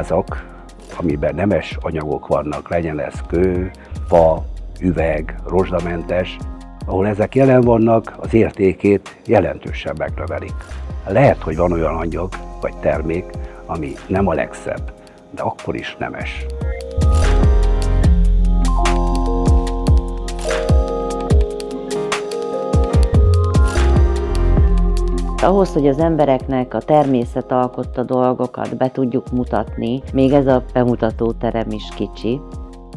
házak, amiben nemes anyagok vannak, legyen ez kő, fa, üveg, rozsdamentes, ahol ezek jelen vannak, az értékét jelentősen megnövelik. Lehet, hogy van olyan anyag vagy termék, ami nem a legszebb, de akkor is nemes. Ahhoz, hogy az embereknek a természet alkotta dolgokat be tudjuk mutatni, még ez a bemutatóterem is kicsi,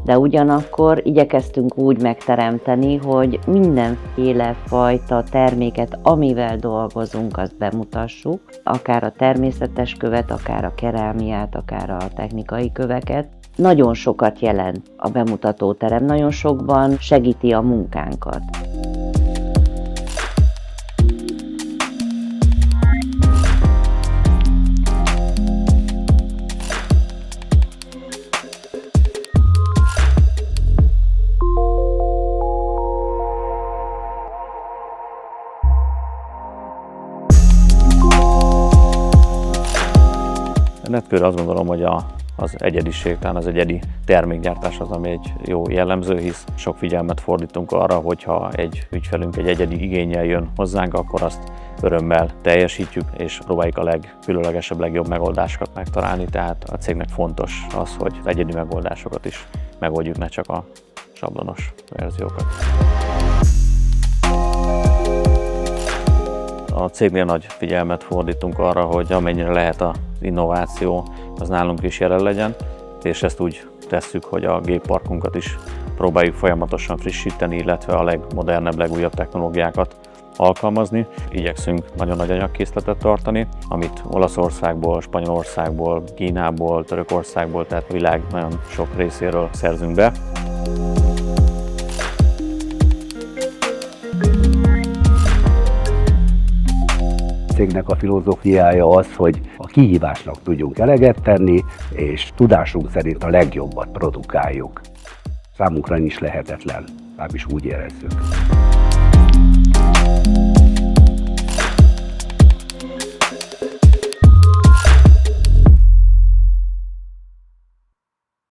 de ugyanakkor igyekeztünk úgy megteremteni, hogy mindenféle fajta terméket, amivel dolgozunk, azt bemutassuk, akár a természetes követ, akár a kerámiát, akár a technikai köveket. Nagyon sokat jelent a bemutatóterem, nagyon sokban segíti a munkánkat. Nettkőre azt gondolom, hogy az egyediség, talán az egyedi termékgyártás az, ami egy jó jellemző, hisz sok figyelmet fordítunk arra, hogyha egy ügyfelünk egy egyedi igénnyel jön hozzánk, akkor azt örömmel teljesítjük, és próbáljuk a legkülönlegesebb, legjobb megoldásokat megtalálni, tehát a cégnek fontos az, hogy az egyedi megoldásokat is megoldjuk, ne csak a sablonos verziókat. A cégnél nagy figyelmet fordítunk arra, hogy amennyire lehet az innováció, az nálunk is jelen legyen, és ezt úgy tesszük, hogy a gépparkunkat is próbáljuk folyamatosan frissíteni, illetve a legmodernebb, legújabb technológiákat alkalmazni. Igyekszünk nagyon nagy anyagkészletet tartani, amit Olaszországból, Spanyolországból, Kínából, Törökországból, tehát a világ nagyon sok részéről szerzünk be. A cégnek a filozófiája az, hogy a kihívásnak tudjunk eleget tenni, és tudásunk szerint a legjobbat produkáljuk. Számunkra is lehetetlen, legalábbis úgy érezzük.